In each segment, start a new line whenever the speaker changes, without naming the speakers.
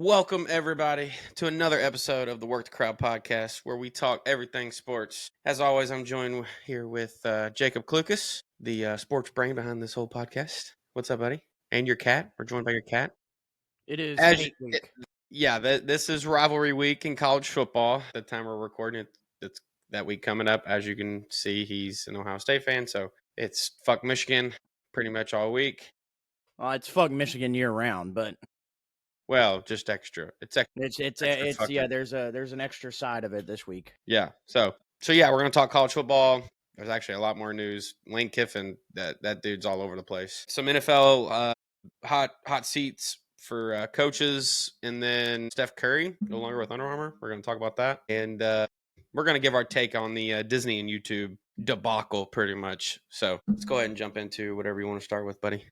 Welcome, everybody, to another episode of the Work the Crowd podcast, where we talk everything sports. As always, I'm joined here with Jacob Klucas, the sports brain behind this whole podcast. What's up, buddy? And your cat. We're joined by your cat.
It is
As
hate week.
this is rivalry week in college football. The time we're recording it, it's that week coming up. As you can see, he's an Ohio State fan, so it's fuck Michigan pretty much all week.
It's fuck Michigan year round, but
Well, just extra. It's
yeah. There's an extra side of it this week.
Yeah. So yeah, we're gonna talk college football. There's actually a lot more news. Lane Kiffin, that dude's all over the place. Some NFL hot seats for coaches, and then Steph Curry no longer with Under Armour. We're gonna talk about that, and we're gonna give our take on the Disney and YouTube debacle, pretty much. So let's go ahead and jump into whatever you want to start with, buddy.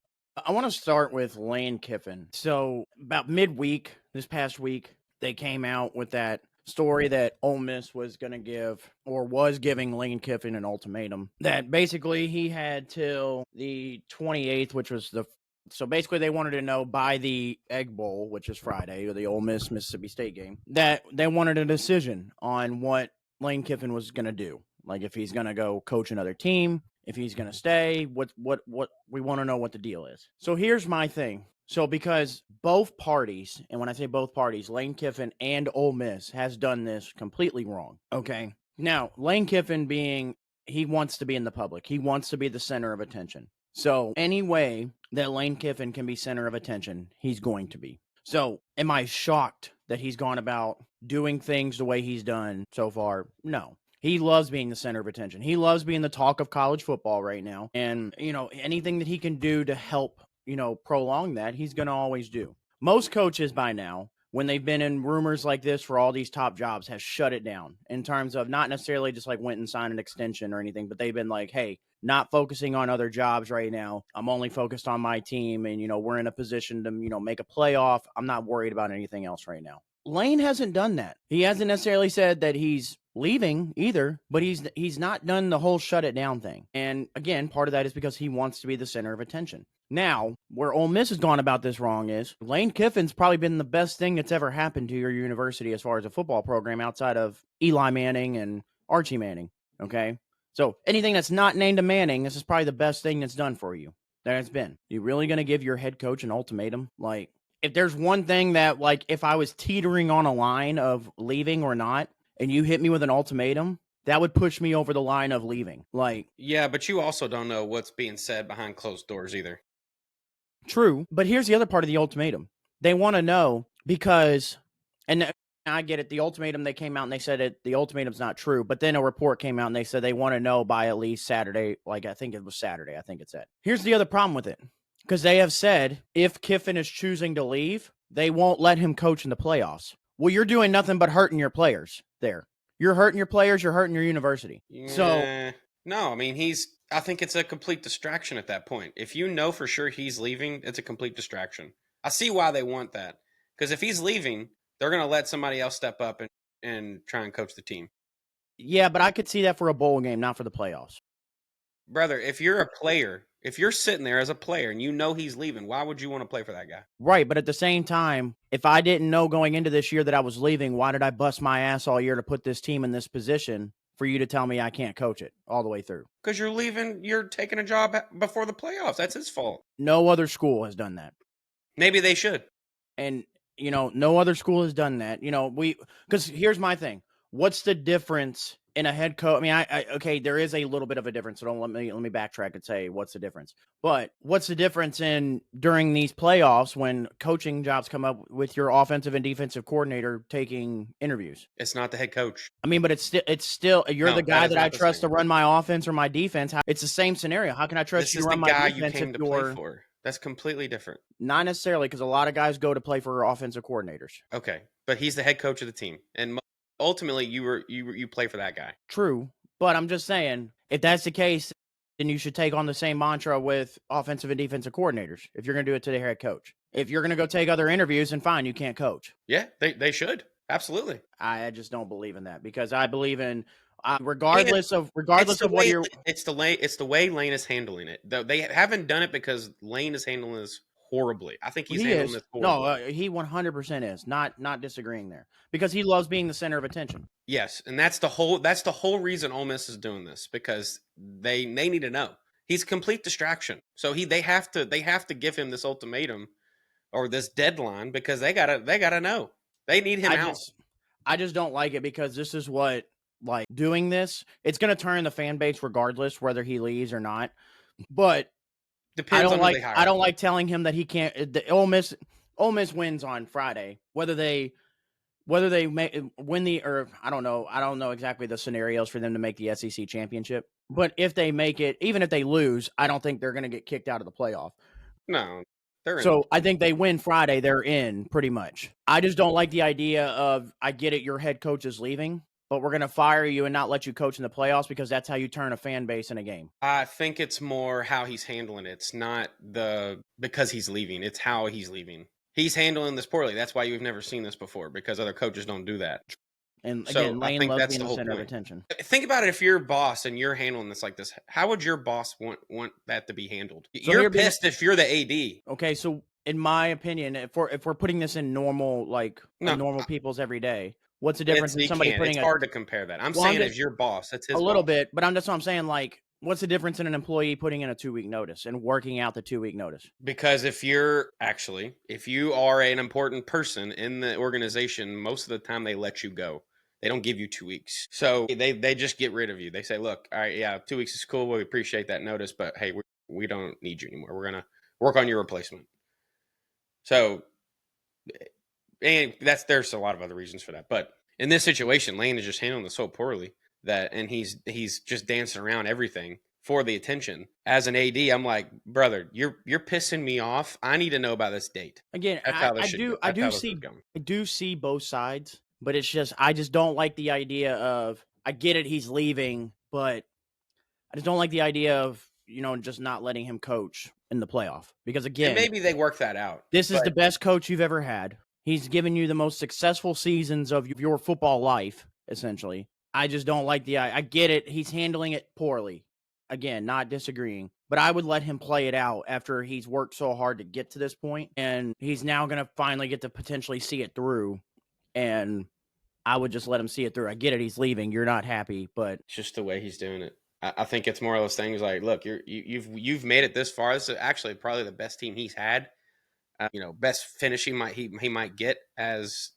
I want to start with Lane Kiffin. So about midweek this past week, they came out with that story that Ole Miss was going to give or was giving Lane Kiffin an ultimatum that basically he had till the 28th, which was so basically they wanted to know by the Egg Bowl, which is Friday, or the Ole Miss Mississippi State game, that they wanted a decision on what Lane Kiffin was going to do. Like if he's going to go coach another team, if he's going to stay, what we want to know what the deal is. So here's my thing. So because both parties, and when I say both parties, Lane Kiffin and Ole Miss has done this completely wrong. Okay. Now, Lane Kiffin he wants to be in the public. He wants to be the center of attention. So any way that Lane Kiffin can be center of attention, he's going to be. So am I shocked that he's gone about doing things the way he's done so far? No. He loves being the center of attention. He loves being the talk of college football right now. And, anything that he can do to help, prolong that, he's going to always do. Most coaches by now, when they've been in rumors like this for all these top jobs, have shut it down in terms of not necessarily just like went and signed an extension or anything, but they've been like, hey, not focusing on other jobs right now. I'm only focused on my team. And, we're in a position to, make a playoff. I'm not worried about anything else right now. Lane hasn't done that. He hasn't necessarily said that he's leaving either, but he's not done the whole shut it down thing. And again, part of that is because he wants to be the center of attention. Now, where Ole Miss has gone about this wrong is Lane Kiffin's probably been the best thing that's ever happened to your university as far as a football program outside of Eli Manning and Archie Manning. Okay. So anything that's not named a Manning, this is probably the best thing that's done for you. That it's been. You really going to give your head coach an ultimatum? Like, if there's one thing that, like, if I was teetering on a line of leaving or not, and you hit me with an ultimatum, that would push me over the line of leaving. Like,
yeah, but you also don't know what's being said behind closed doors either.
True, but here's the other part of the ultimatum. They want to know because, and I get it, the ultimatum, they came out and they said the ultimatum's not true, but then a report came out and they said they want to know by at least Saturday, like I think it was Saturday, I think it said. Here's the other problem with it. Because they have said if Kiffin is choosing to leave, they won't let him coach in the playoffs. Well, you're doing nothing but hurting your players there. You're hurting your players. You're hurting your university. So
no, I mean, I think it's a complete distraction at that point. If you know for sure he's leaving, it's a complete distraction. I see why they want that. Because if he's leaving, they're going to let somebody else step up and try and coach the team.
Yeah, but I could see that for a bowl game, not for the playoffs.
Brother, if you're a player, if you're sitting there as a player and you know he's leaving, why would you want to play for that guy?
Right, but at the same time, if I didn't know going into this year that I was leaving, why did I bust my ass all year to put this team in this position for you to tell me I can't coach it all the way through?
Because you're leaving, you're taking a job before the playoffs. That's his fault.
No other school has done that.
Maybe they should.
And, no other school has done that. Because here's my thing. What's the difference in a head coach? I mean, okay, there is a little bit of a difference. So let me backtrack and say what's the difference. But what's the difference during these playoffs when coaching jobs come up with your offensive and defensive coordinator taking interviews?
It's not the head coach.
I mean, but it's still you're the guy that I trust to run my offense or my defense. It's the same scenario. How can I trust you to run my defense? This is the guy you came to play
for. That's completely different.
Not necessarily, because a lot of guys go to play for offensive coordinators.
Okay, but he's the head coach of the team, and ultimately you play for that guy.
True, but I'm just saying, if that's the case, then you should take on the same mantra with offensive and defensive coordinators if you're going to do it to the head coach. If you're going to go take other interviews, then fine, you can't coach.
Yeah, they should. Absolutely.
I just don't believe in that, because I believe in regardless of what you're.
It's the way Lane is handling it. They haven't done it because Lane is handling this horribly. I think he's
He
handling
is.
this
No,
horribly.
he 100% is. Not disagreeing there. Because he loves being the center of attention.
Yes, and that's the whole reason Ole Miss is doing this, because they need to know he's a complete distraction. So they have to give him this ultimatum or this deadline, because they gotta know they need him out.
I just don't like it, because this is what, like, doing this, it's going to turn the fan base regardless whether he leaves or not. But
Depends on who they hire.
I don't like telling him that he can't. The Ole Miss wins on Friday, whether they win or I don't know exactly the scenarios for them to make the SEC championship. But if they make it, even if they lose, I don't think they're going to get kicked out of the playoff.
No, they're in.
So I think they win Friday, they're in pretty much. I just don't like the idea of, I get it, your head coach is leaving, but we're going to fire you and not let you coach in the playoffs, because that's how you turn a fan base in a game.
I think it's more how he's handling it. It's not because he's leaving. It's how he's leaving. He's handling this poorly. That's why you've never seen this before, because other coaches don't do that.
And again, Lane loves being the center of attention.
Think about it. If you're a boss and you're handling this like this, how would your boss want that to be handled?
So
you're pissed if you're the AD.
Okay, so in my opinion, if we're putting this in normal, normal people's every day, what's the difference in somebody putting?
It's hard to compare that. I'm saying as your boss, that's his.
A little bit, but that's what I'm saying. Like, what's the difference in an employee putting in a 2-week notice and working out the 2-week notice?
Because if you are an important person in the organization, most of the time they let you go. They don't give you 2 weeks. So they just get rid of you. They say, look, all right, yeah, 2 weeks is cool. We appreciate that notice, but hey, we don't need you anymore. We're going to work on your replacement. So, and there's a lot of other reasons for that. But in this situation, Lane is just handling this so poorly and he's just dancing around everything for the attention. As an AD, I'm like, brother, you're pissing me off. I need to know about this date.
Again, I do see both sides. But it's just, I just don't like the idea of, I get it, he's leaving, but I just don't like the idea of, just not letting him coach in the playoff. Because again,
and maybe they work that out.
This is the best coach you've ever had. He's given you the most successful seasons of your football life, essentially. I just don't like I get it, he's handling it poorly. Again, not disagreeing. But I would let him play it out after he's worked so hard to get to this point. And he's now going to finally get to potentially see it through. And I would just let him see it through. I get it, he's leaving. You're not happy, but
it's just the way he's doing it. I think it's more of those things like, look, you've made it this far. This is actually probably the best team he's had. Best finish he might get as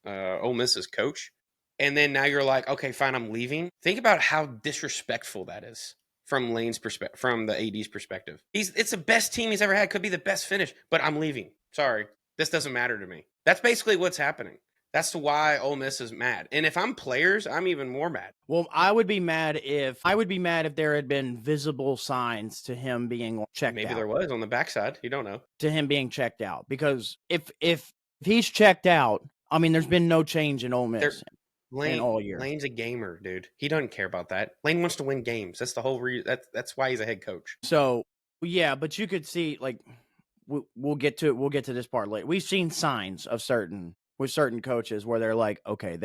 Ole Miss's coach. And then now you're like, okay, fine, I'm leaving. Think about how disrespectful that is from Lane's perspective, from the AD's perspective. It's the best team he's ever had. Could be the best finish, but I'm leaving. Sorry, this doesn't matter to me. That's basically what's happening. That's why Ole Miss is mad. And if I'm players, I'm even more mad.
Well, I would be mad if there had been visible signs to him being checked out.
Maybe there was on the backside. You don't know.
To him being checked out. Because if he's checked out, I mean, there's been no change in Ole Miss in all year.
Lane's a gamer, dude. He doesn't care about that. Lane wants to win games. That's the whole reason. That's why he's a head coach.
So, yeah, but you could see, like, we'll get to this part later. We've seen signs of with certain coaches where they're like, okay,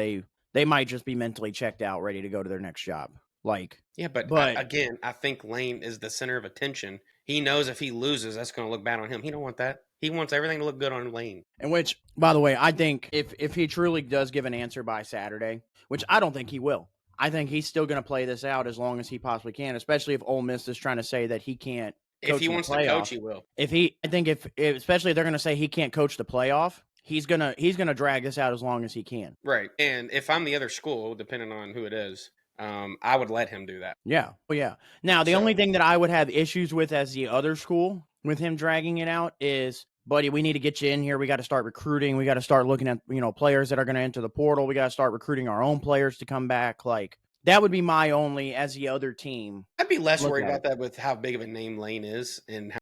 they might just be mentally checked out, ready to go to their next job. Like,
yeah, but again, I think Lane is the center of attention. He knows if he loses, that's going to look bad on him. He don't want that. He wants everything to look good on Lane.
And which, by the way, I think if he truly does give an answer by Saturday, which I don't think he will, I think he's still going to play this out as long as he possibly can, especially if Ole Miss is trying to say that he can't.
If he wants to coach, he will.
Especially if they're going to say he can't coach the playoff, he's gonna drag this out as long as he can.
Right. And if I'm the other school, depending on who it is, I would let him do that.
Yeah. Well, yeah. Now, the only thing that I would have issues with as the other school with him dragging it out is, buddy, we need to get you in here. We got to start recruiting. We got to start looking at, players that are going to enter the portal. We got to start recruiting our own players to come back. Like, that would be my only, as the other team.
I'd be less worried about that with how big of a name Lane is and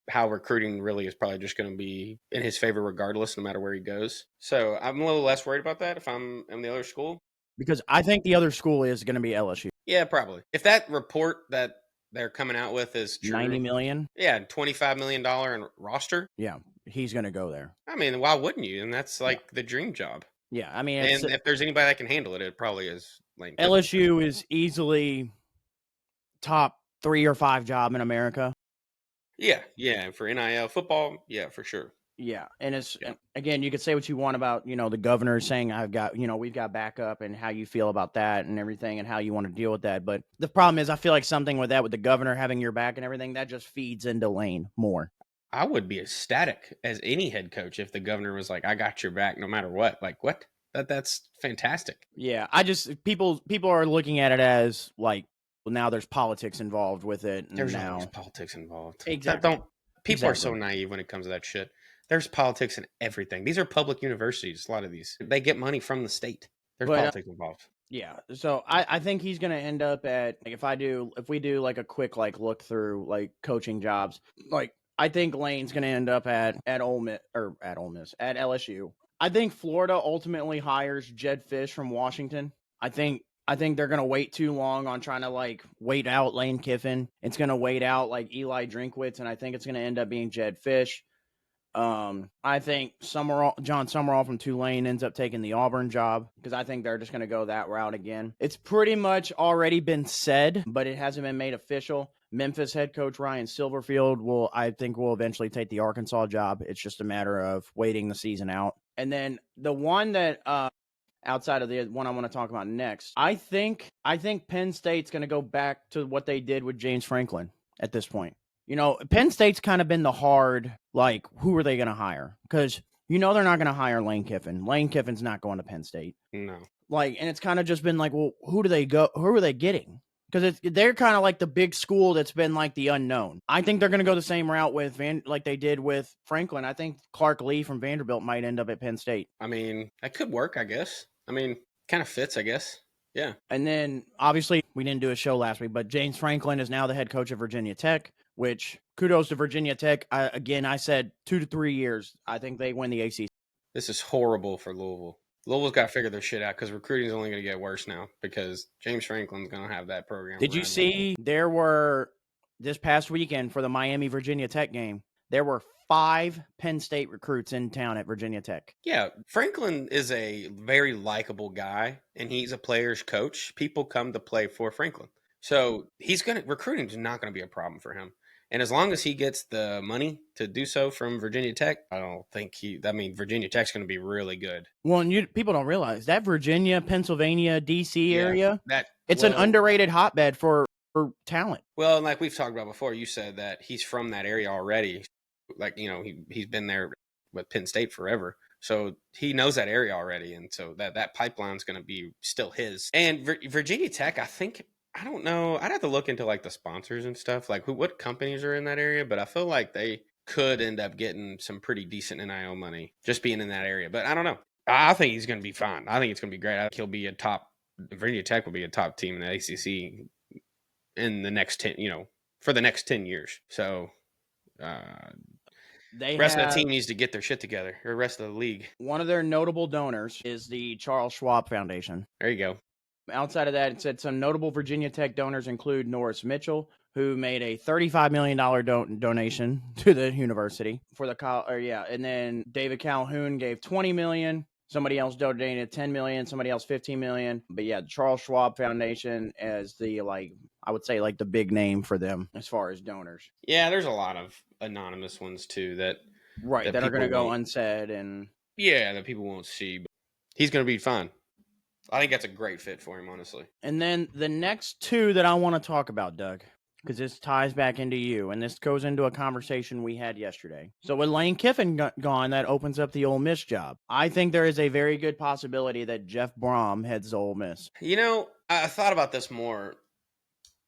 how recruiting really is probably just going to be in his favor regardless, no matter where he goes. So I'm a little less worried about that if I'm in the other school.
Because I think the other school is going to be LSU.
Yeah, probably. If that report that they're coming out with is true,
$90 million.
Yeah, $25 million in roster.
Yeah, he's going to go there.
I mean, why wouldn't you? And that's like the dream job.
Yeah, I mean,
and if there's anybody that can handle it, it probably is Lane Kiffin.
LSU is easily top 3 or 5 job in America.
Yeah, yeah. For NIL football, yeah, for sure.
Yeah, and it's
Yeah.
again, you could say what you want about the governor saying I've got we've got backup and how you feel about that and everything and how you want to deal with that. But the problem is, I feel like something with that, with the governor having your back and everything, that just feeds into Lane more.
I would be ecstatic as any head coach if the governor was like, "I got your back no matter what." Like, what? That's fantastic.
Yeah, I just people are looking at it as like, well, now there's politics involved with it, and
There's always
now
politics involved. That
exactly,
don't People are so
exactly.
naive when it comes to that shit. There's politics in everything. These are public universities. A lot of these they get money from the state. There's
But
politics involved.
yeah, so I think he's gonna end up at like if we do like a quick like look through like coaching jobs, like I think Lane's gonna end up at Ole Miss at LSU. I think Florida ultimately hires Jed Fish from Washington. I think they're gonna wait too long on trying to like wait out Lane Kiffin. It's gonna wait out like Eli Drinkwitz, and I think it's gonna end up being Jed Fish. I think John Summerall from Tulane ends up taking the Auburn job because I think they're just going to go that route again. It's pretty much already been said, but it hasn't been made official. Memphis head coach Ryan Silverfield I think, will eventually take the Arkansas job. It's just a matter of waiting the season out. And then the one that, outside of the one I want to talk about next, I think Penn State's going to go back to what they did with James Franklin at this point. Penn State's kind of been the hard, like, who are they going to hire? Because they're not going to hire Lane Kiffin. Lane Kiffin's not going to Penn State.
No.
Like, and it's kind of just been like, well, who do they go? Who are they getting? Because they're kind of like the big school that's been like the unknown. I think they're going to go the same route with like they did with Franklin. I think Clark Lee from Vanderbilt might end up at Penn State.
I mean, that could work, I guess. I mean, kind of fits, I guess. Yeah.
And then obviously we didn't do a show last week, but James Franklin is now the head coach of Virginia Tech, which kudos to Virginia Tech. I said 2 to 3 years. I think they win the ACC.
This is horrible for Louisville. Louisville's got to figure their shit out because recruiting is only going to get worse now because James Franklin's going to have that program.
Did you see there were this past weekend for the Miami Virginia Tech game? There were 5 Penn State recruits in town at Virginia Tech.
Yeah, Franklin is a very likable guy, and he's a player's coach. People come to play for Franklin, so recruiting is not going to be a problem for him. And as long as he gets the money to do so from Virginia Tech, I don't think Virginia Tech's going to be really good.
Well, and people don't realize that Virginia, Pennsylvania, DC area, it's an underrated hotbed for talent.
Well, and like we've talked about before, you said that he's from that area already. Like, he's been there with Penn State forever. So he knows that area already. And so that pipeline's going to be still his. And Virginia Tech, I don't know. I'd have to look into like the sponsors and stuff, like what companies are in that area. But I feel like they could end up getting some pretty decent NIL money just being in that area. But I don't know. I think he's going to be fine. I think it's going to be great. I think he'll be Virginia Tech will be a top team in the ACC in the next 10, for the next 10 years. So, the rest of the team needs to get their shit together, or the rest of the league.
One of their notable donors is the Charles Schwab Foundation.
There you go.
Outside of that, it said some notable Virginia Tech donors include Norris Mitchell, who made a $35 million donation to the university for the and then David Calhoun gave $20 million. Somebody else donated $10 million. Somebody else $15 million. But yeah, the Charles Schwab Foundation is I would say the big name for them as far as donors.
Yeah, there's a lot of anonymous ones too that
are going to go unsaid and
that people won't see. But he's going to be fine. I think that's a great fit for him, honestly.
And then the next two that I want to talk about, Doug, because this ties back into you, and this goes into a conversation we had yesterday. So with Lane Kiffin gone, that opens up the Ole Miss job. I think there is a very good possibility that Jeff Brom heads to Ole Miss.
I thought about this more,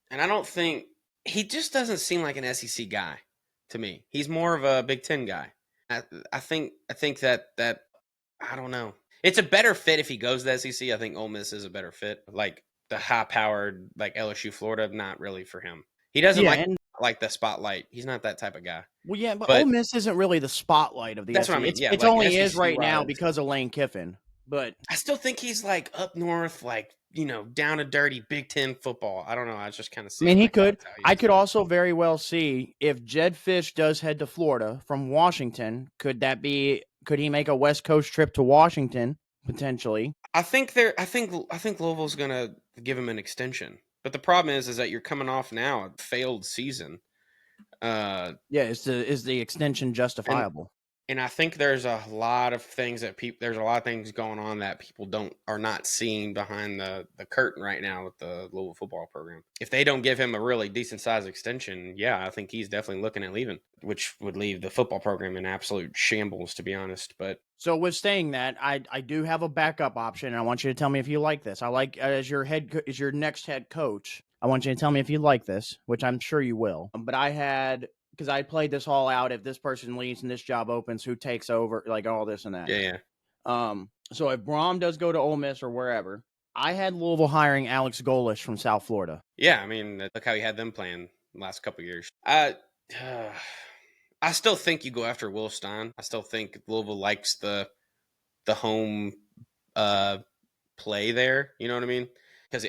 and I don't think he just doesn't seem like an SEC guy to me. He's more of a Big Ten guy. I think that I don't know. It's a better fit if he goes to the SEC. I think Ole Miss is a better fit. Like the high-powered, like LSU, Florida, not really for him. He doesn't like the spotlight. He's not that type of guy.
Well, yeah, but Ole Miss isn't really the spotlight of the SEC.
That's what I mean. Yeah,
it only is right now because of Lane Kiffin. But
I still think he's like up north, like, down and dirty Big Ten football. I don't know. I just kind of see.
I mean, he could. I could also very well see if Jed Fish does head to Florida from Washington. Could he make a West Coast trip to Washington potentially?
I think Louisville's gonna give him an extension. But the problem is that you're coming off now a failed season.
Yeah, is the extension
And
justifiable?
And I think there's a lot of things that there's a lot of things going on that people are not seeing behind the curtain right now with the Louisville football program. If they don't give him a really decent sized extension, yeah, I think he's definitely looking at leaving, which would leave the football program in absolute shambles, to be honest. But
So with saying that, I do have a backup option, and I want you to tell me if you like this. I like as your as your next head coach. I want you to tell me if you like this, which I'm sure you will. But I had because I played this all out. If this person leaves and this job opens, who takes over? Like all this and that.
yeah.
So if Brom does go to Ole Miss or wherever, I had Louisville hiring Alex Golish from South Florida.
Yeah, I mean, look how he had them playing the last couple of years. I still think you go after Will Stein. I still think Louisville likes the home uh play there. You know what I mean?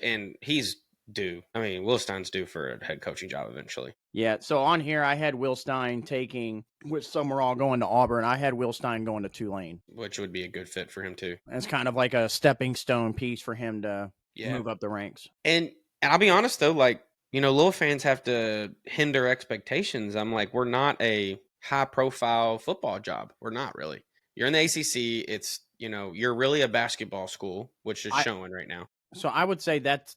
And he's due. I mean, Will Stein's due for a head coaching job eventually.
Yeah, so on here I had Will Stein taking, with some were all going to Auburn. I had Will Stein going to Tulane,
Which would be a good fit for him too.
it's kind of like a stepping stone piece for him to
Yeah.
move up the ranks.
And I'll be honest though, like, Louisville fans have to hinder expectations. I'm like, we're not a high profile football job. We're not really. You're in the ACC. It's, you're really a basketball school, which is showing right now.
So I would say that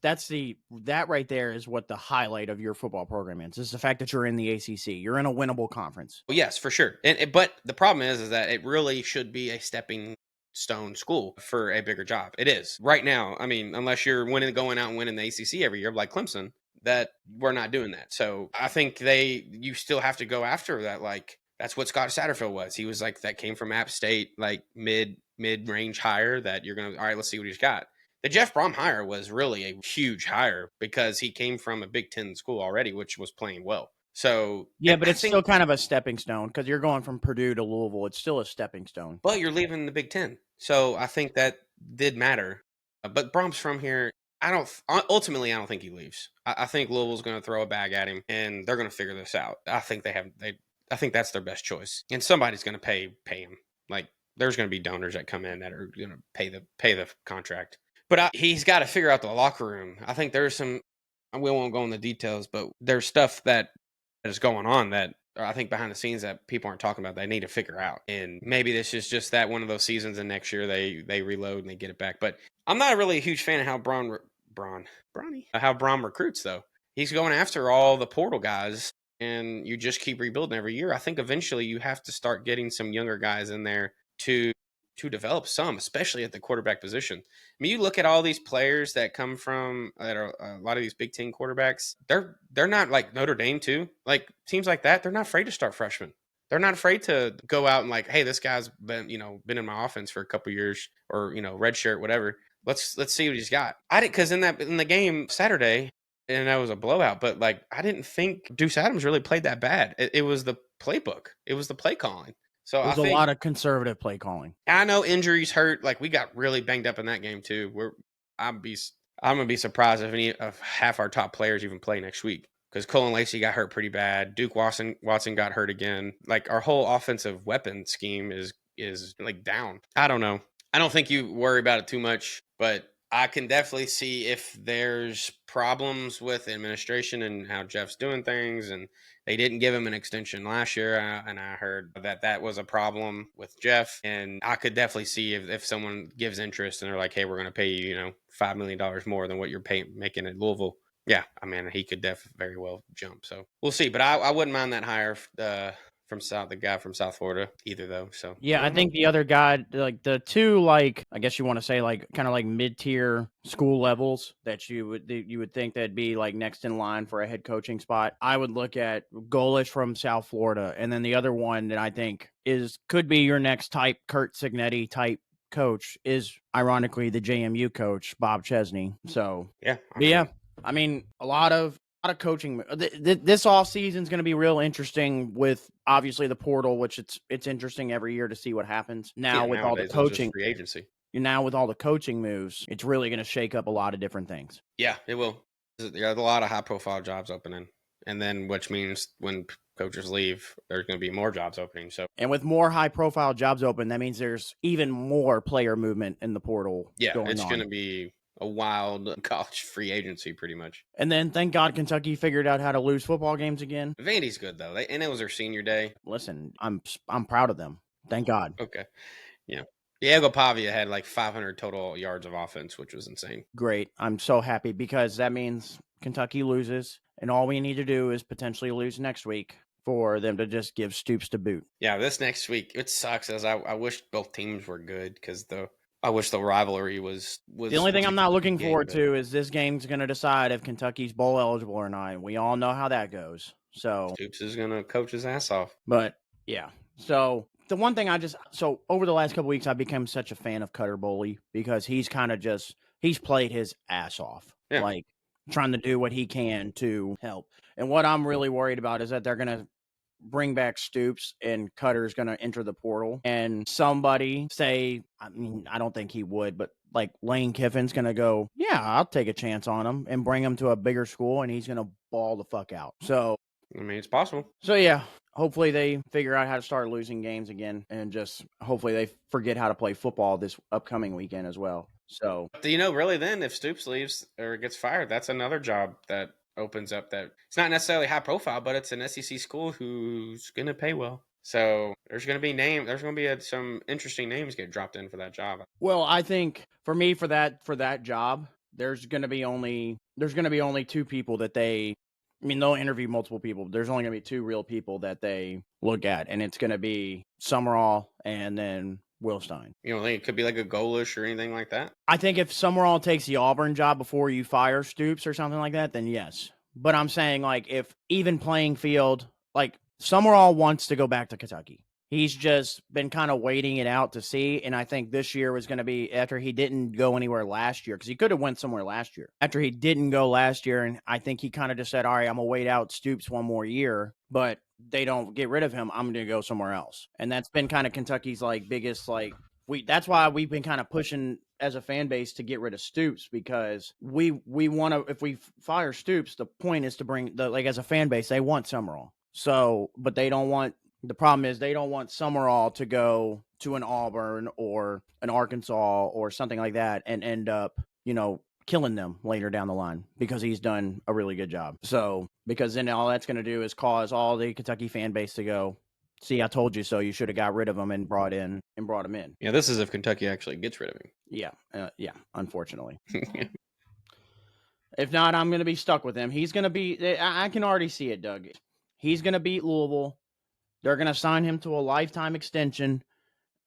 right there is what the highlight of your football program is the fact that you're in the ACC. You're in a winnable conference.
Well, yes, for sure. But the problem is that it really should be a stepping stone school for a bigger job. It is right now. I mean, unless you're going out and winning the ACC every year, like Clemson, that we're not doing that. So I think you still have to go after that. Like that's what Scott Satterfield was. He was like that came from App State, like mid range hire. That you're gonna all right. Let's see what he's got. The Jeff Brom hire was really a huge hire because he came from a Big Ten school already, which was playing well. So
yeah, but it's still kind of a stepping stone because you're going from Purdue to Louisville. It's still a stepping stone.
But you're leaving the Big Ten, so I think that did matter. But Brom's from here. Ultimately, I don't think he leaves. I think Louisville's going to throw a bag at him, and they're going to figure this out. I think I think that's their best choice, and somebody's going to pay him. Like there's going to be donors that come in that are going to pay the contract. But he's got to figure out the locker room. I think there's some. We won't go into the details, but there's stuff that is going on that I think behind the scenes that people aren't talking about. They need to figure out. And maybe this is just that one of those seasons, and next year they reload and they get it back. But I'm not really a huge fan of how how Brom recruits though. He's going after all the portal guys, and you just keep rebuilding every year. I think eventually you have to start getting some younger guys in there to develop some, especially at the quarterback position. I mean, you look at all these players that come from that are a lot of these Big Ten quarterbacks. They're not like Notre Dame too. Like teams like that, they're not afraid to start freshmen. They're not afraid to go out and like, hey, this guy's been in my offense for a couple years, or red shirt, whatever. Let's see what he's got. I didn't because in the game Saturday, and that was a blowout. But like, I didn't think Deuce Adams really played that bad. It was the playbook. It was the play calling. So
There's a lot of conservative play calling.
I know injuries hurt. Like we got really banged up in that game too. I'm gonna be surprised if any of half our top players even play next week because Cole and Lacey got hurt pretty bad. Duke Watson got hurt again. Like our whole offensive weapon scheme is like down. I don't know. I don't think you worry about it too much, but I can definitely see if there's problems with administration and how Jeff's doing things, and they didn't give him an extension last year, and I heard that was a problem with Jeff, and I could definitely see if someone gives interest and they're like, hey, we're going to pay you, $5 million more than what you're making at Louisville. Yeah, I mean, he could very well jump. So we'll see, but I wouldn't mind that hire the guy from South Florida either though. So
yeah, I think the other guy, like the two, like I guess you want to say like kind of like mid-tier school levels that you would think that'd be like next in line for a head coaching spot. I would look at Golish from South Florida, and then the other one that I think could be your next type Kurt Signetti type coach is ironically the JMU coach Bob Chesney. So yeah, I mean a lot of coaching. This off season is going to be real interesting with obviously the portal, which it's interesting every year to see what happens. Now with all the coaching,
free agency.
Now with all the coaching moves, it's really going to shake up a lot of different things.
Yeah, it will. There's a lot of high profile jobs opening, and then which means when coaches leave, there's going to be more jobs opening. So,
and with more high profile jobs open, that means there's even more player movement in the portal.
Yeah, it's going to be a wild college free agency, pretty much.
And then thank God Kentucky figured out how to lose football games again.
Vandy's good though. And it was their senior day.
Listen, I'm proud of them. Thank God.
Okay. Yeah. Diego Pavia had like 500 total yards of offense, which was insane.
Great. I'm so happy because that means Kentucky loses, and all we need to do is potentially lose next week for them to just give Stoops to boot.
Yeah, this next week, it sucks as I wish both teams were good because I wish the rivalry was
the only thing I'm not looking forward to is this game's going to decide if Kentucky's bowl eligible or not. We all know how that goes. So
Stoops is going to coach his ass off.
But yeah, so the one thing over the last couple weeks, I've become such a fan of Cutter Boley because he's kind of he's played his ass off, like trying to do what he can to help. And what I'm really worried about is that they're going to bring back Stoops and Cutter's going to enter the portal and somebody say, I mean, I don't think he would, but like Lane Kiffin's going to go, yeah, I'll take a chance on him and bring him to a bigger school and he's going to ball the fuck out. So,
I mean, it's possible.
So yeah, hopefully they figure out how to start losing games again and just hopefully they forget how to play football this upcoming weekend as well. So,
really then if Stoops leaves or gets fired, that's another job that opens up that it's not necessarily high profile, but it's an SEC school who's going to pay well. So there's going to be some interesting names get dropped in for that job.
Well, I think for me, for that job, there's going to be only two people that they'll interview multiple people. But there's only going to be two real people that they look at, and it's going to be Summerall and then Will Stein.
You don't think it could be like a Golish or anything like that?
I think if Summerall takes the Auburn job before you fire Stoops or something like that, then yes. But I'm saying, like, if even playing field, like, Summerall wants to go back to Kentucky. He's just been kind of waiting it out to see, and I think this year was going to be after he didn't go anywhere last year, because he could have went somewhere last year. After he didn't go last year, and I think he kind of just said, all right, I'm going to wait out Stoops one more year, but they don't get rid of him, I'm going to go somewhere else. And that's been kind of Kentucky's, like, biggest, like, that's why we've been kind of pushing as a fan base to get rid of Stoops, because we want to, if we fire Stoops, the point is to bring as a fan base, they want Summerall. So, but they don't want, the problem is they don't want Summerall to go to an Auburn or an Arkansas or something like that and end up, killing them later down the line because he's done a really good job. So, because then all that's going to do is cause all the Kentucky fan base to go, see, I told you so. You should have got rid of him and brought him in.
Yeah, this is if Kentucky actually gets rid of him.
Yeah, unfortunately. If not, I'm going to be stuck with him. He's going to be, I can already see it, Doug. He's going to beat Louisville. They're going to sign him to a lifetime extension,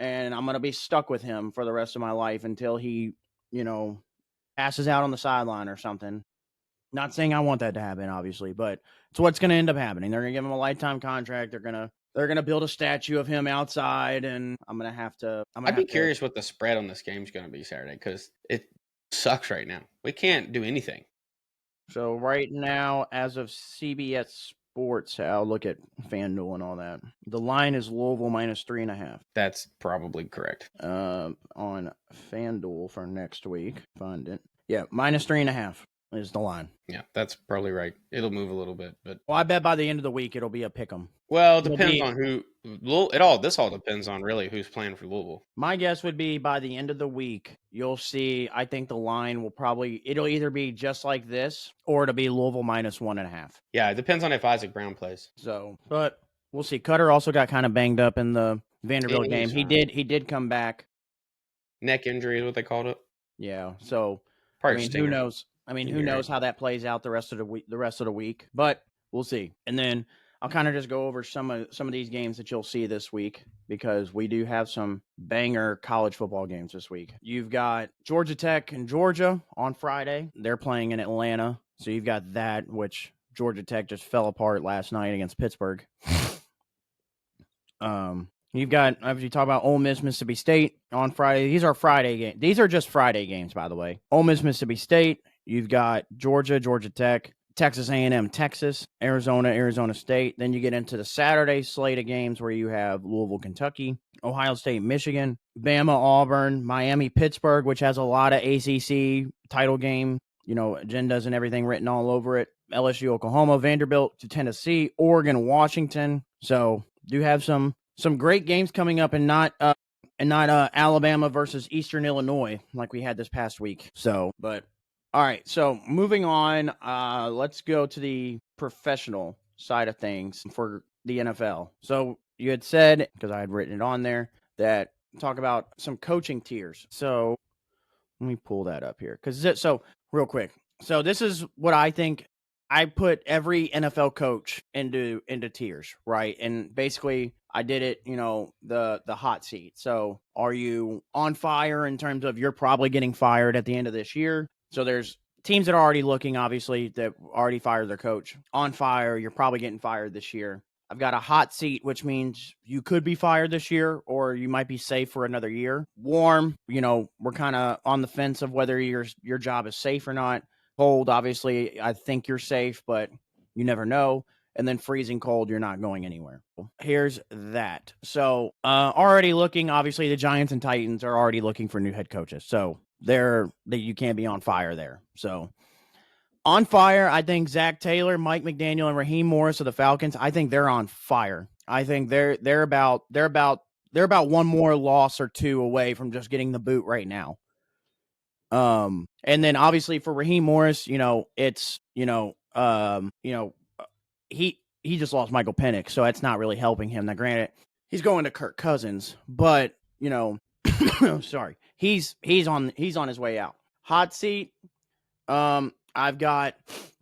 and I'm going to be stuck with him for the rest of my life until he, passes out on the sideline or something. Not saying I want that to happen, obviously, but it's what's going to end up happening. They're going to give him a lifetime contract. They're going to build a statue of him outside, and I'd
be curious what the spread on this game is going to be Saturday, because it sucks right now. We can't do anything.
So right now, as of CBS Sports, I'll look at FanDuel and all that. The line is Louisville -3.5.
That's probably correct.
On FanDuel for next week, find it. Yeah, -3.5 is the line.
Yeah, that's probably right. It'll move a little bit, but
I bet by the end of the week it'll be a pick'em.
Well, it depends on who. This all depends on really who's playing for Louisville.
My guess would be by the end of the week, you'll see. I think the line it'll either be just like this or it'll be Louisville -1.5.
Yeah, it depends on if Isaac Brown plays.
So, but we'll see. Cutter also got kind of banged up in the Vanderbilt game. He did come back.
Neck injury is what they called it.
Yeah. So,
probably
who knows? Who knows how that plays out the rest of the week? But we'll see. And then I'll kind of just go over some of these games that you'll see this week, because we do have some banger college football games this week. You've got Georgia Tech and Georgia on Friday. They're playing in Atlanta. So you've got that, which Georgia Tech just fell apart last night against Pittsburgh. You've got, if you talk about Ole Miss, Mississippi State on Friday. These are Friday games. These are just Friday games, by the way. Ole Miss, Mississippi State. You've got Georgia, Georgia Tech, Texas A&M, Texas, Arizona, Arizona State. Then you get into the Saturday slate of games where you have Louisville, Kentucky, Ohio State, Michigan, Bama, Auburn, Miami, Pittsburgh, which has a lot of ACC title game, agendas and everything written all over it. LSU, Oklahoma, Vanderbilt to Tennessee, Oregon, Washington. So do have some great games coming up, and not and not Alabama versus Eastern Illinois like we had this past week. So, but all right. So moving on, let's go to the professional side of things for the NFL. So you had said, because I had written it on there, that talk about some coaching tiers. So let me pull that up here. So real quick. So this is what I think. I put every NFL coach into tiers, right? And basically I did it, the hot seat. So are you on fire in terms of you're probably getting fired at the end of this year? So there's teams that are already looking, obviously, that already fired their coach. On fire, you're probably getting fired this year. I've got a hot seat, which means you could be fired this year or you might be safe for another year. Warm, we're kind of on the fence of whether your job is safe or not. Cold, obviously, I think you're safe, but you never know. And then freezing cold, you're not going anywhere. Here's that. So already looking, obviously, the Giants and Titans are already looking for new head coaches. So you can't be on fire there. So on fire, I think Zach Taylor, Mike McDaniel, and Raheem Morris of the Falcons, I think they're on fire. I think they're about one more loss or two away from just getting the boot right now. And then obviously for Raheem Morris, it's he just lost Michael Penix, so that's not really helping him. Now, granted, he's going to Kirk Cousins, but sorry, he's on his way out. Hot seat. I've got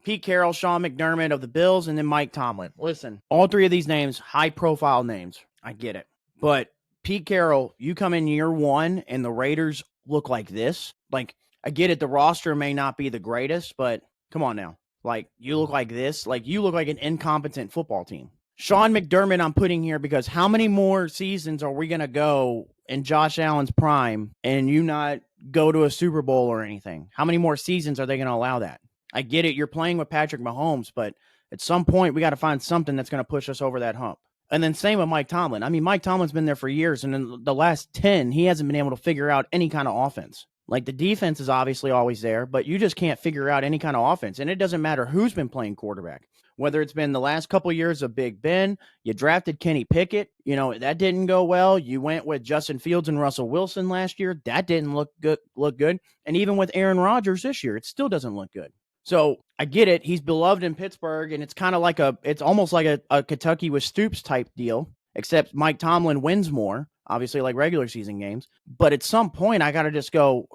Pete Carroll, Sean McDermott of the Bills, and then Mike Tomlin. Listen, all three of these names, high-profile names. I get it. But Pete Carroll, you come in year one, and the Raiders look like this. Like, I get it, the roster may not be the greatest, but come on now. Like, you look like this. Like, you look like an incompetent football team. Sean McDermott I'm putting here because how many more seasons are we going to go in Josh Allen's prime and you not go to a Super Bowl or anything? How many more seasons are they going to allow that? I get it. You're playing with Patrick Mahomes, but at some point we got to find something that's going to push us over that hump. And then same with Mike Tomlin. I mean, Mike Tomlin's been there for years, and in the last 10, he hasn't been able to figure out any kind of offense. Like, the defense is obviously always there, but you just can't figure out any kind of offense. And it doesn't matter who's been playing quarterback. Whether it's been the last couple of years of Big Ben, you drafted Kenny Pickett, that didn't go well. You went with Justin Fields and Russell Wilson last year. That didn't look good. And even with Aaron Rodgers this year, it still doesn't look good. So I get it. He's beloved in Pittsburgh, and it's kind of like it's almost like a Kentucky with Stoops type deal, except Mike Tomlin wins more, obviously, like regular season games. But at some point, I got to just go,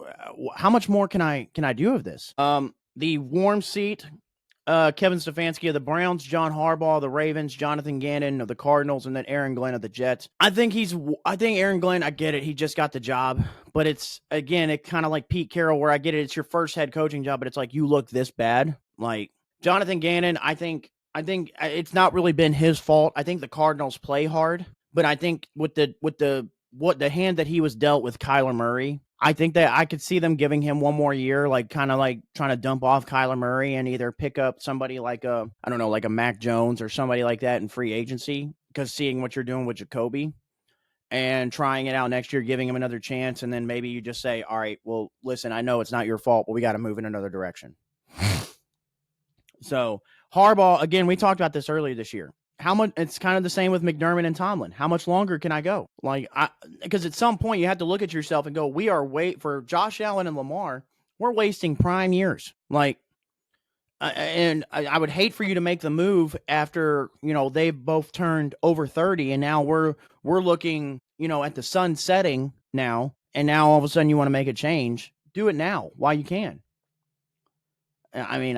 how much more can I do of this? The warm seat, Kevin Stefanski of the Browns, John Harbaugh of the Ravens, Jonathan Gannon of the Cardinals, and then Aaron Glenn of the Jets. I think Aaron Glenn, I get it. He just got the job. But it's kind of like Pete Carroll, where I get it. It's your first head coaching job, but it's like, you look this bad. Like, Jonathan Gannon, I think it's not really been his fault. I think the Cardinals play hard, but I think with the hand that he was dealt with Kyler Murray, I think that I could see them giving him one more year, like kind of like trying to dump off Kyler Murray and either pick up somebody like a Mac Jones or somebody like that in free agency, because seeing what you're doing with Jacoby and trying it out next year, giving him another chance. And then maybe you just say, all right, well, listen, I know it's not your fault, but we got to move in another direction. So Harbaugh, again, we talked about this earlier this year. How much? It's kind of the same with McDermott and Tomlin. How much longer can I go? Because at some point you have to look at yourself and go, we are for Josh Allen and Lamar, we're wasting prime years. I would hate for you to make the move after, they've both turned over 30 and now we're looking, at the sun setting now. And now all of a sudden you want to make a change. Do it now while you can. I mean,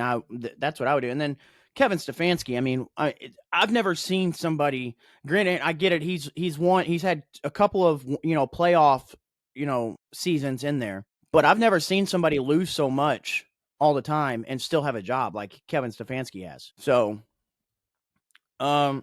that's what I would do. And then Kevin Stefanski, I mean, I've never seen somebody, granted, I get it. He's had a couple of, playoff, seasons in there, but I've never seen somebody lose so much all the time and still have a job like Kevin Stefanski has. So, the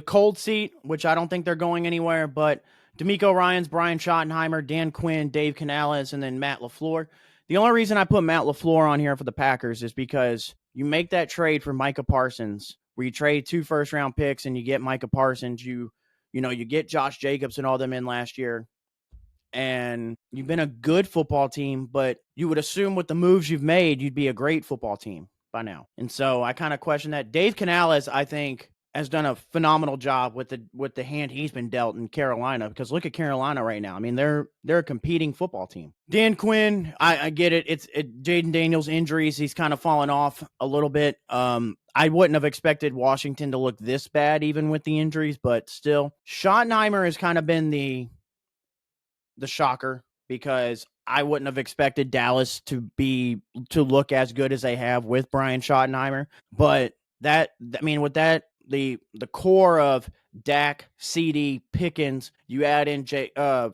cold seat, which I don't think they're going anywhere, but D'Amico Ryans, Brian Schottenheimer, Dan Quinn, Dave Canales, and then Matt LaFleur. The only reason I put Matt LaFleur on here for the Packers is because you make that trade for Micah Parsons, where you trade 2 first-round picks and you get Micah Parsons. You get Josh Jacobs and all them in last year. And you've been a good football team, but you would assume with the moves you've made, you'd be a great football team by now. And so I kind of question that. Dave Canales, I think, has done a phenomenal job with the hand he's been dealt in Carolina, because look at Carolina right now. I mean, they're a competing football team. Dan Quinn, I get it. It's Jaden Daniels' injuries. He's kind of fallen off a little bit. I wouldn't have expected Washington to look this bad even with the injuries, but still, Schottenheimer has kind of been the shocker, because I wouldn't have expected Dallas to look as good as they have with Brian Schottenheimer. But with that, the core of Dak, CD, Pickens, you add in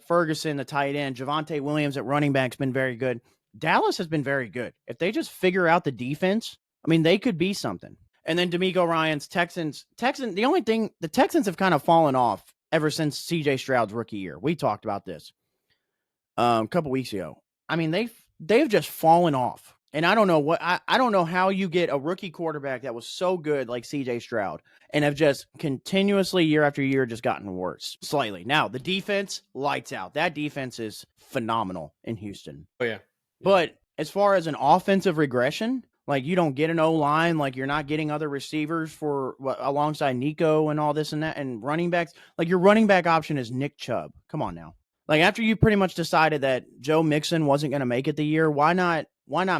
Ferguson, the tight end, Javonte Williams at running back's been very good. Dallas has been very good. If they just figure out the defense, I mean, they could be something. And then D'Amico Ryans, Texans. The only thing, the Texans have kind of fallen off ever since C.J. Stroud's rookie year. We talked about this a couple weeks ago. I mean, they've just fallen off. And I don't know I don't know how you get a rookie quarterback that was so good like CJ Stroud and have just continuously year after year just gotten worse slightly. Now, the defense, lights out. That defense is phenomenal in Houston.
Oh, yeah.
But as far as an offensive regression, like you don't get an O-line, like you're not getting other receivers for alongside Nico and all this and that, and running backs. Like your running back option is Nick Chubb. Come on now. Like after you pretty much decided that Joe Mixon wasn't going to make it the year, why not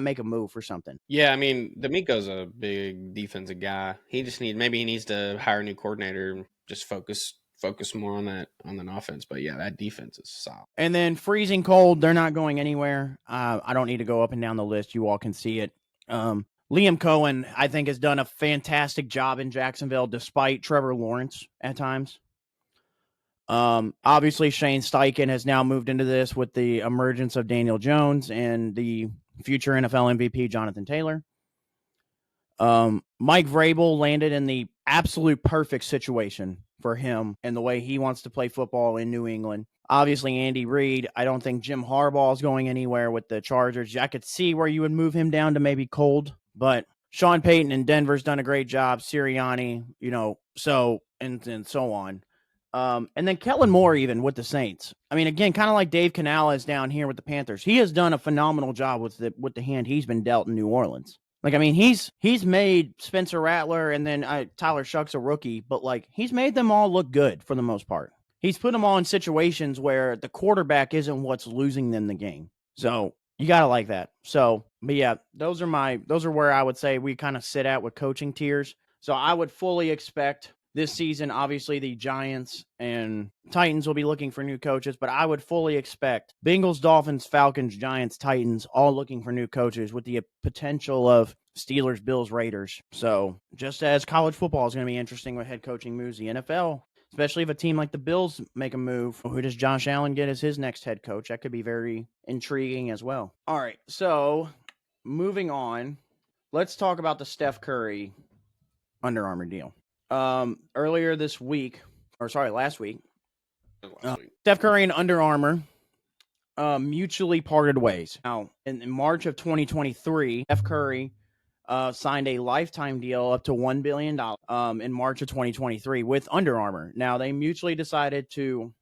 make a move for something?
Yeah, I mean, D'Amico's a big defensive guy. He needs to hire a new coordinator and just focus more on that offense. But yeah, that defense is solid.
And then freezing cold, they're not going anywhere. I don't need to go up and down the list. You all can see it. Liam Cohen, I think, has done a fantastic job in Jacksonville despite Trevor Lawrence at times. Obviously Shane Steichen has now moved into this with the emergence of Daniel Jones and the future NFL MVP Jonathan Taylor. Mike Vrabel landed in the absolute perfect situation for him and the way he wants to play football in New England. Obviously Andy Reid. I don't think Jim Harbaugh is going anywhere with the Chargers. I could see where you would move him down to maybe cold, but Sean Payton in Denver's done a great job. Sirianni, so on. And then Kellen Moore, even with the Saints. I mean, again, kind of like Dave Canales down here with the Panthers. He has done a phenomenal job with the hand he's been dealt in New Orleans. Like, I mean, he's made Spencer Rattler and then Tyler Shuck's a rookie, but like he's made them all look good for the most part. He's put them all in situations where the quarterback isn't what's losing them the game. So you gotta like that. So, but yeah, those are where I would say we kind of sit at with coaching tiers. So I would fully expect this season, obviously, the Giants and Titans will be looking for new coaches, but I would fully expect Bengals, Dolphins, Falcons, Giants, Titans, all looking for new coaches with the potential of Steelers, Bills, Raiders. So just as college football is going to be interesting with head coaching moves, the NFL, especially if a team like the Bills make a move, who does Josh Allen get as his next head coach? That could be very intriguing as well. All right, so moving on, let's talk about the Steph Curry Under Armour deal. Earlier this week, last week, Steph Curry and Under Armour mutually parted ways. Now, in March of 2023, Steph Curry signed a lifetime deal up to $1 billion in March of 2023 with Under Armour. Now, they mutually decided to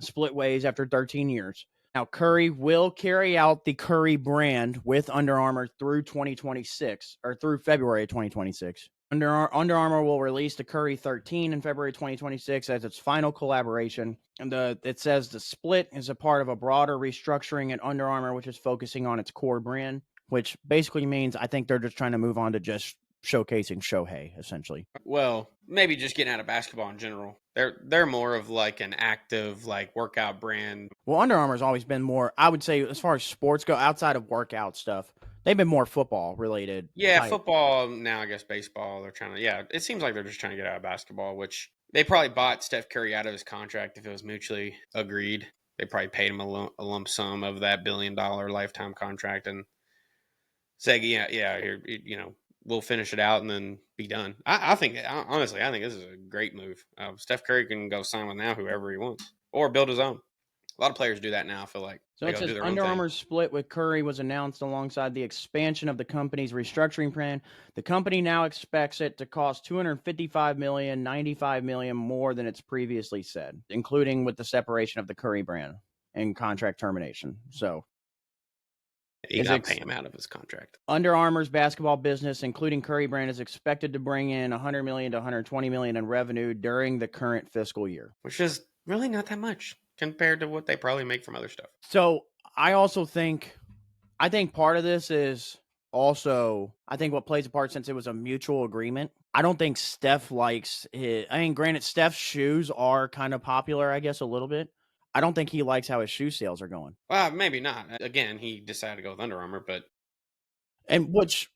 split ways after 13 years. Now, Curry will carry out the Curry brand with Under Armour through 2026, or through February of 2026. Under Armour will release the Curry 13 in February 2026 as its final collaboration. And it says the split is a part of a broader restructuring at Under Armour, which is focusing on its core brand, which basically means I think they're just trying to move on to just showcasing Shohei, essentially.
Well, maybe just getting out of basketball in general. They're more of like an active like workout brand.
Well, Under Armour's always been more, I would say, as far as sports go, outside of workout stuff, they've been more football related.
Yeah, football, now I guess baseball. They're trying to, it seems like they're just trying to get out of basketball, which they probably bought Steph Curry out of his contract if it was mutually agreed. They probably paid him a lump sum of that $1 billion lifetime contract and said, yeah, here, we'll finish it out and then be done. Honestly, I think this is a great move. Steph Curry can go sign with now whoever he wants or build his own. A lot of players do that now, I feel like.
So it says Under Armour's split with Curry was announced alongside the expansion of the company's restructuring plan. The company now expects it to cost $255 million, $95 million more than it's previously said, including with the separation of the Curry brand and contract termination. So
He got to pay him out of his contract.
Under Armour's basketball business, including Curry brand, is expected to bring in $100 million to $120 million in revenue during the current fiscal year,
which is really not that much compared to what they probably make from other stuff.
So I think part of this is also, I think what plays a part, since it was a mutual agreement. I don't think Steph likes it. I mean, granted, Steph's shoes are kind of popular, I guess, a little bit. I don't think he likes how his shoe sales are going.
Well, maybe not. Again, he decided to go with Under Armour,
and which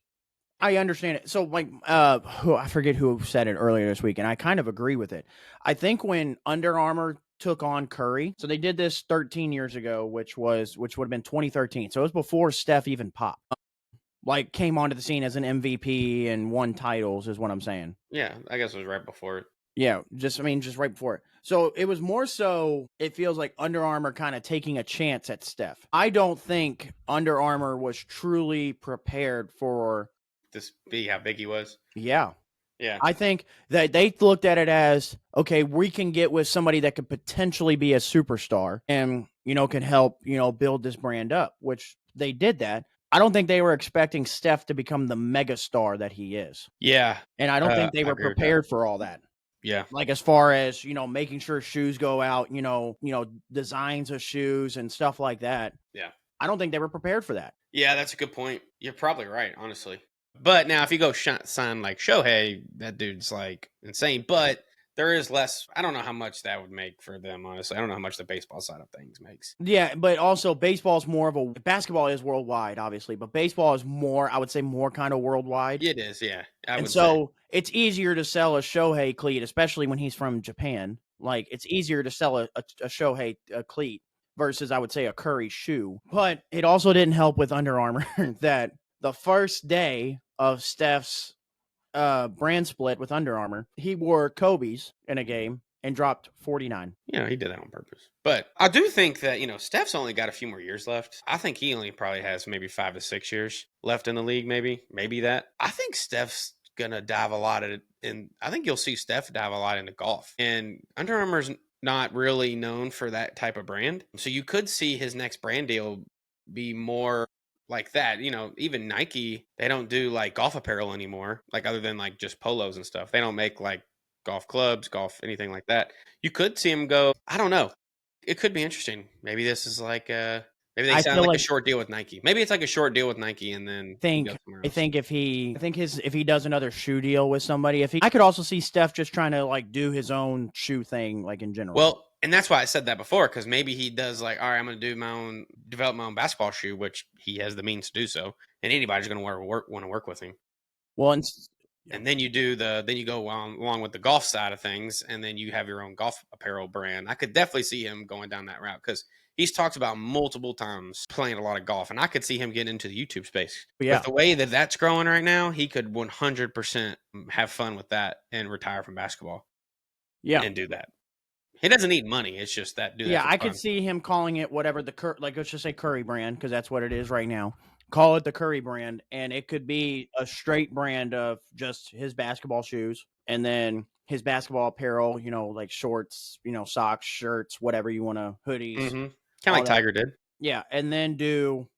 I understand it. So, like, I forget who said it earlier this week, and I kind of agree with it. I think when Under Armour took on Curry, so they did this 13 years ago, which would have been 2013. So it was before Steph even popped. Like, came onto the scene as an MVP and won titles, is what I'm saying.
Yeah, I guess it was right before it.
Yeah, just right before it. So it was more so, it feels like Under Armour kind of taking a chance at Steph. I don't think Under Armour was truly prepared for
this, be how big he was.
Yeah.
Yeah.
I think that they looked at it as, okay, we can get with somebody that could potentially be a superstar and, can help, build this brand up, which they did that. I don't think they were expecting Steph to become the mega star that he is.
Yeah.
And I don't think they were prepared for all that.
Yeah.
Like, as far as, making sure shoes go out, designs of shoes and stuff like that.
Yeah.
I don't think they were prepared for that.
Yeah, that's a good point. You're probably right, honestly. But now if you go sign like Shohei, that dude's like insane. But there is less. I don't know how much that would make for them, honestly. I don't know how much the baseball side of things makes.
Yeah, but also baseball is more of a, basketball is worldwide, obviously, but baseball is more, I would say, more kind of worldwide.
It is, yeah.
And so it's easier to sell a Shohei cleat, especially when he's from Japan. Like, it's easier to sell a Shohei cleat versus, I would say, a Curry shoe. But it also didn't help with Under Armour that the first day of Steph's brand split with Under Armour, he wore Kobe's in a game and dropped 49.
Yeah, he did that on purpose. But I do think that, Steph's only got a few more years left. I think he only probably has maybe 5 to 6 years left in the league, maybe that. I think Steph's going to dive a lot I think you'll see Steph dive a lot into golf. And Under Armour's not really known for that type of brand. So you could see his next brand deal be more like that. Even Nike, they don't do like golf apparel anymore, like other than like just polos and stuff. They don't make like golf clubs, anything like that. You could see him go, I don't know. It could be interesting. Maybe this is like maybe they sound like a short deal with Nike. Maybe it's like a short deal with Nike and then
I think if he does another shoe deal with somebody, I could also see Steph just trying to like do his own shoe thing, like in general.
Well, and that's why I said that before, because maybe he does like, all right, I'm going to develop my own basketball shoe, which he has the means to do so, and anybody's going to want to work with him.
Well,
and then you go along with the golf side of things, and then you have your own golf apparel brand. I could definitely see him going down that route because he's talked about multiple times playing a lot of golf, and I could see him getting into the YouTube space. Yeah. With the way that that's growing right now, he could 100% have fun with that and retire from basketball.
Yeah,
and do that. He doesn't need money. It's just that.
I could see him calling it whatever let's just say Curry brand, because that's what it is right now. Call it the Curry brand, and it could be a straight brand of just his basketball shoes, and then his basketball apparel, like shorts, socks, shirts, whatever you want to, hoodies.
Mm-hmm. Kind of like Tiger did.
Yeah, and then do,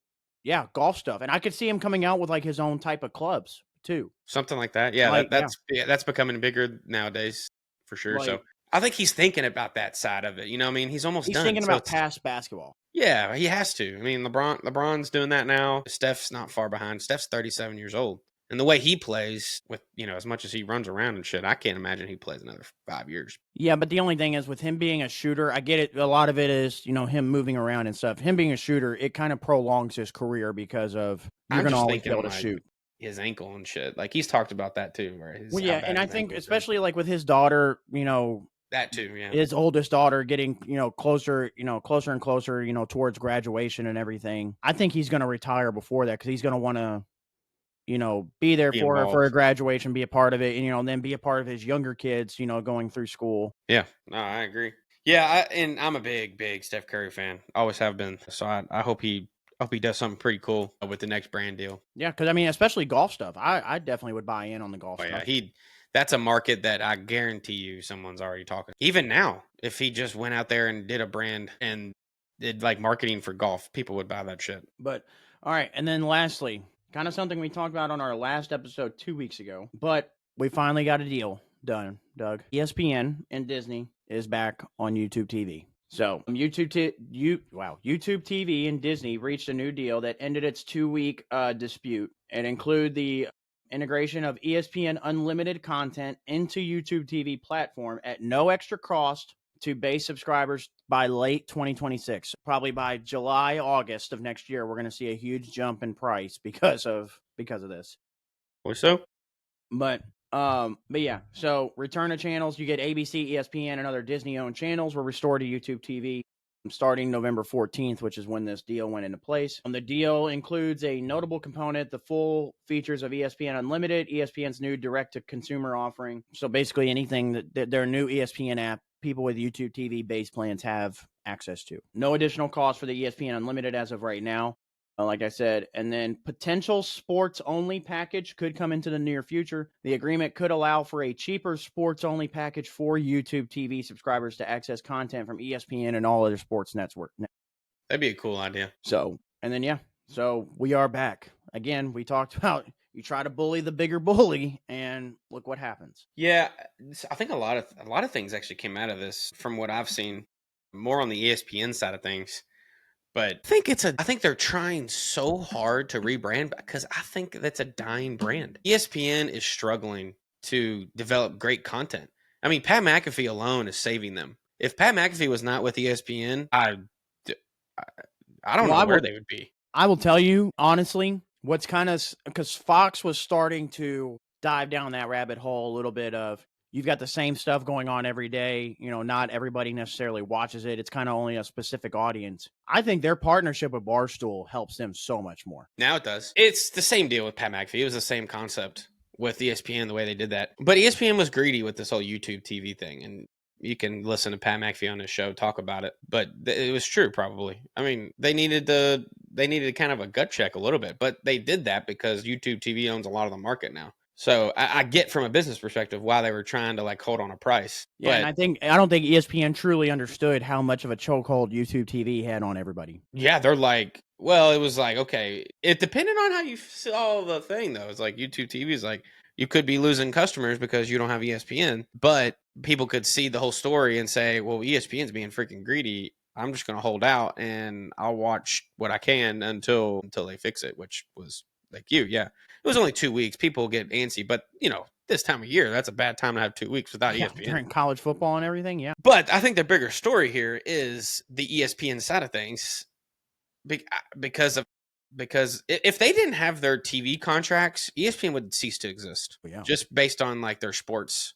golf stuff. And I could see him coming out with like his own type of clubs too.
Something like that. Yeah, that's becoming bigger nowadays for sure. So I think he's thinking about that side of it. He's almost done.
He's thinking about past basketball.
Yeah, he has to. I mean, LeBron's doing that now. Steph's not far behind. Steph's 37 years old. And the way he plays with, as much as he runs around and shit, I can't imagine he plays another 5 years.
Yeah, but the only thing is with him being a shooter, I get it. A lot of it is, him moving around and stuff. Him being a shooter, it kind of prolongs his career because of you're going to always be able to shoot.
His ankle and shit. Like, he's talked about that too.
And I think especially like with his daughter,
that too, yeah.
His oldest daughter getting, closer and closer, towards graduation and everything. I think he's going to retire before that because he's going to want to, be there for her for a graduation, be a part of it, and then be a part of his younger kids, going through school.
Yeah, no, I agree. Yeah, I'm a big Steph Curry fan. Always have been. So I hope he does something pretty cool with the next brand deal.
Yeah, because I mean, especially golf stuff. I definitely would buy in on the golf stuff.
Yeah, that's a market that I guarantee you someone's already talking. Even now, if he just went out there and did a brand and did like marketing for golf, people would buy that shit.
But All right, and then lastly, kind of something we talked about on our last episode 2 weeks ago, but we finally got a deal done, Doug. ESPN and Disney is back on YouTube TV. So YouTube TV and Disney reached a new deal that ended its 2-week dispute and include the integration of ESPN Unlimited content into YouTube TV platform at no extra cost to base subscribers by late 2026. Probably by July, August of next year, we're going to see a huge jump in price because of this.
Or so?
But yeah. So return to channels. You get ABC, ESPN, and other Disney-owned channels were restored to YouTube TV starting November 14th, which is when this deal went into place. The deal includes a notable component, the full features of ESPN Unlimited, ESPN's new direct-to-consumer offering. So basically anything that their new ESPN app, people with YouTube TV base plans have access to. No additional cost for the ESPN Unlimited as of right now. Like I said, and then potential sports-only package could come into the near future. The agreement could allow for a cheaper sports-only package for YouTube TV subscribers to access content from ESPN and all other sports networks.
That'd be a cool idea.
So, and then, so we are back. Again, we talked about you try to bully the bigger bully, and look what happens.
Yeah, I think a lot of things actually came out of this from what I've seen, more on the ESPN side of things. But I think they're trying so hard to rebrand because I think that's a dying brand. ESPN is struggling to develop great content. I mean, Pat McAfee alone is saving them. If Pat McAfee was not with ESPN, I don't know where they would be.
I will tell you, honestly, what's kind of because Fox was starting to dive down that rabbit hole a little bit of you've got the same stuff going on every day. You know, not everybody necessarily watches it. It's kind of only a specific audience. I think their partnership with Barstool helps them so much more.
Now it does. It's the same deal with Pat McAfee. It was the same concept with ESPN, the way they did that. But ESPN was greedy with this whole YouTube TV thing. And you can listen to Pat McAfee on his show talk about it. But it was true, probably. I mean, they needed kind of a gut check a little bit. But they did that because YouTube TV owns a lot of the market now. So I get from a business perspective why they were trying to hold on a price.
Yeah, and I don't think ESPN truly understood how much of a chokehold YouTube TV had on everybody.
Yeah, they're like, well, it was like, okay, it depended on how you saw the thing, though. It's like YouTube TV is like, you could be losing customers because you don't have ESPN, but people could see the whole story and say, well, ESPN's being freaking greedy. I'm just going to hold out and I'll watch what I can until they fix it, which was like yeah. It was only 2 weeks. People get antsy, but this time of year, that's a bad time to have 2 weeks without ESPN.
During college football and everything, yeah.
But I think the bigger story here is the ESPN side of things, because if they didn't have their TV contracts, ESPN would cease to exist.
Yeah.
Just based on their sports,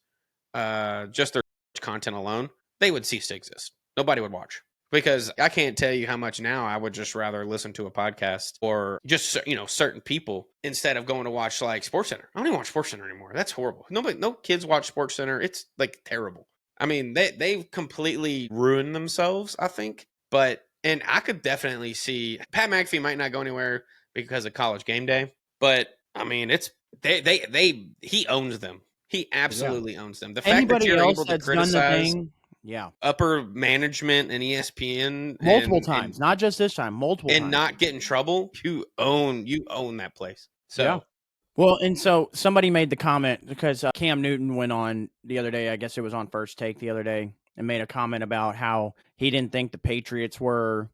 just their content alone, they would cease to exist. Nobody would watch. Because I can't tell you how much now I would just rather listen to a podcast or just, certain people instead of going to watch SportsCenter. I don't even watch SportsCenter anymore. That's horrible. No kids watch SportsCenter. It's terrible. I mean, they've completely ruined themselves, I think. And I could definitely see Pat McAfee might not go anywhere because of College Game Day. But I mean, he owns them. He absolutely owns them. The fact that you're able to criticize upper management and ESPN
multiple times, not just this time, multiple times,
and not get in trouble, you own that place. So
yeah. Well, and so somebody made the comment because Cam Newton went on the other day, I guess it was on First Take the other day, and made a comment about how he didn't think the Patriots were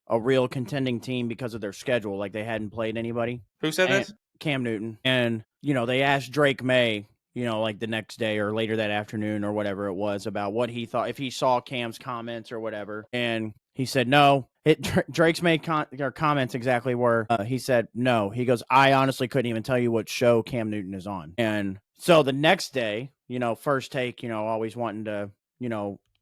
a real contending team because of their schedule, like they hadn't played anybody.
Who said this?
Cam Newton. And they asked Drake May, like the next day or later that afternoon or whatever it was, about what he thought, if he saw Cam's comments or whatever. And he said, no. Drake's made comments exactly where he said, no. He goes, I honestly couldn't even tell you what show Cam Newton is on. And so the next day, First Take, always wanting to,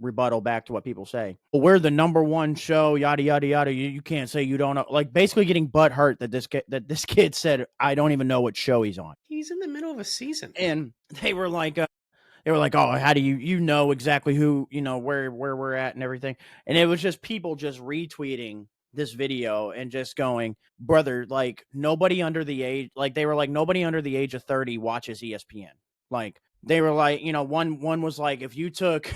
rebuttal back to what people say. Well, we're the number one show, yada, yada, yada. You can't say you don't know. Like, basically getting butt hurt that this kid said, I don't even know what show he's on.
He's in the middle of a season.
And they were like, oh, how do you know exactly who, where we're at and everything. And it was just people just retweeting this video and just going, brother, like nobody under the age, like they were like, nobody under the age of 30 watches ESPN. Like they were like, one was like, if you took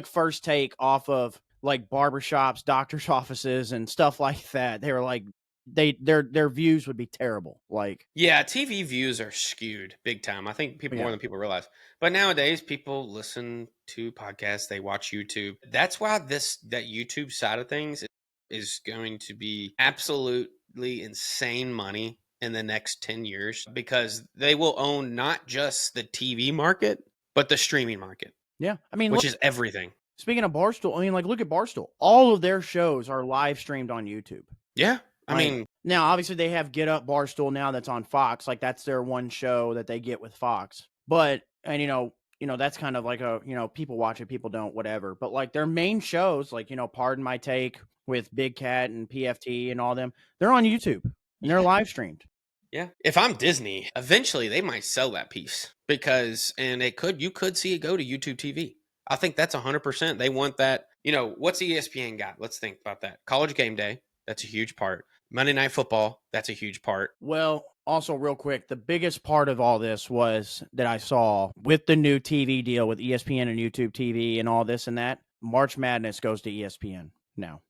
First Take off of like barbershops, doctor's offices and stuff like that, they were like, their views would be terrible. Like,
yeah, TV views are skewed big time. I think people more than people realize. But nowadays, people listen to podcasts. They watch YouTube. That's why that YouTube side of things is going to be absolutely insane money in the next 10 years, because they will own not just the TV market, but the streaming market.
Yeah, I mean,
which is everything.
Speaking of Barstool, I mean, like, look at Barstool. All of their shows are live streamed on YouTube.
Yeah, I mean,
now obviously they have Get Up Barstool now that's on Fox. Like, that's their one show that they get with Fox. But and you know that's kind of like a, people watch it, people don't, whatever. But like their main shows, like, Pardon My Take with Big Cat and PFT and all them, they're on YouTube and they're live streamed.
Yeah. If I'm Disney, eventually they might sell that piece, because you could see it go to YouTube TV. I think that's 100%. They want that. What's ESPN got? Let's think about that. College Game Day, that's a huge part. Monday Night Football, that's a huge part.
Well, also real quick, the biggest part of all this was that I saw with the new TV deal with ESPN and YouTube TV and all this and that, March Madness goes to ESPN now.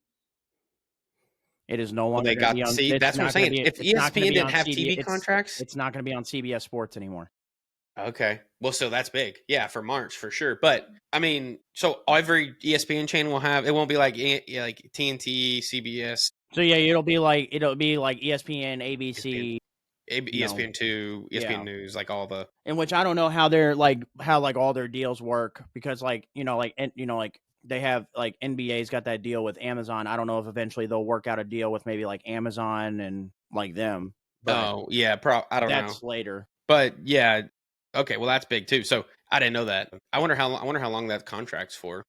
It is no longer.
Well, they got to see. That's what I'm saying. If ESPN didn't have TV contracts,
it's not going to be on CBS Sports anymore.
Okay. Well, so that's big. Yeah, for March, for sure. But, I mean, so every ESPN channel will have, it won't be like TNT, CBS.
So, yeah, it'll be like ESPN, ABC.
ESPN2, ESPN News, like all the.
In which I don't know how all their deals work, because they have, like, NBA's got that deal with Amazon. I don't know if eventually they'll work out a deal with maybe like Amazon and like them.
But yeah, I don't know.
That's later.
But yeah, okay, well that's big too. So I didn't know that. I wonder how long that contract's for.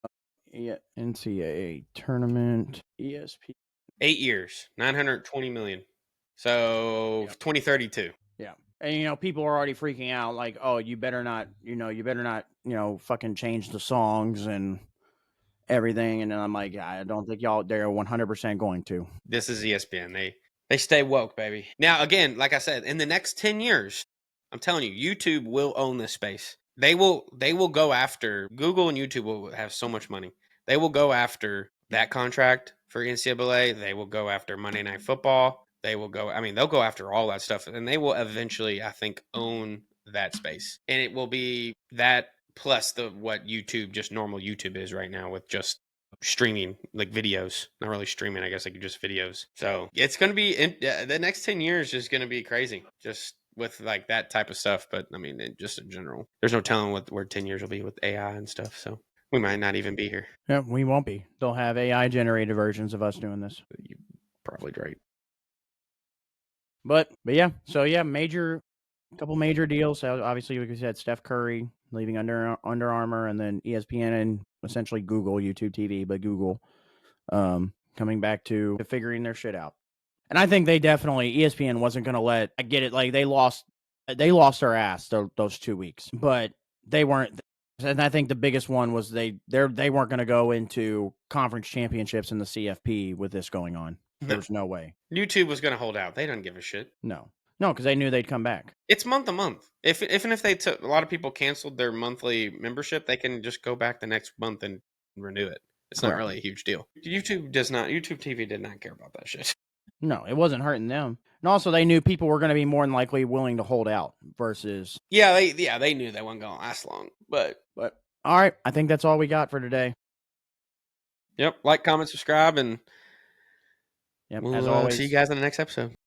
Yeah, NCAA tournament, ESPN.
8 years, $920 million. So 2032.
Yeah. And people are already freaking out, like, oh, you better not, fucking change the songs and everything. And I'm like, I don't think they're 100% going to.
This is ESPN. They stay woke, baby. Now, again, like I said, in the next 10 years, I'm telling you, YouTube will own this space. They will go after, Google and YouTube will have so much money. They will go after that contract for NCAA. They will go after Monday Night Football. They'll go after all that stuff. And they will eventually, I think, own that space. And it will be that plus what YouTube, just normal YouTube is right now, with just streaming, like videos. Not really streaming, I guess, like just videos. So it's going to be, the next 10 years is going to be crazy, just with like that type of stuff. But I mean, just in general, there's no telling where 10 years will be with AI and stuff. So we might not even be here.
Yeah, we won't be. They'll have AI generated versions of us doing this.
You're probably right.
But yeah, so yeah, couple major deals. So obviously, like we said, Steph Curry leaving Under Armour, and then ESPN and essentially Google, YouTube TV, but Google coming back to figuring their shit out. And I think ESPN wasn't going to let. I get it, like they lost their ass those 2 weeks, but they weren't. And I think the biggest one was they weren't going to go into conference championships in the CFP with this going on. There's no way.
YouTube was going to hold out. They don't give a shit.
No, because they knew they'd come back.
It's month to month. If they took, a lot of people canceled their monthly membership, they can just go back the next month and renew it. It's not really a huge deal. YouTube TV did not care about that shit.
No, it wasn't hurting them. And also, they knew people were going to be more than likely willing to hold out versus.
Yeah, they knew they wasn't going to last long. But
all right, I think that's all we got for today.
Yep, like, comment, subscribe, and
yep,
we'll
as always,
see you guys in the next episode.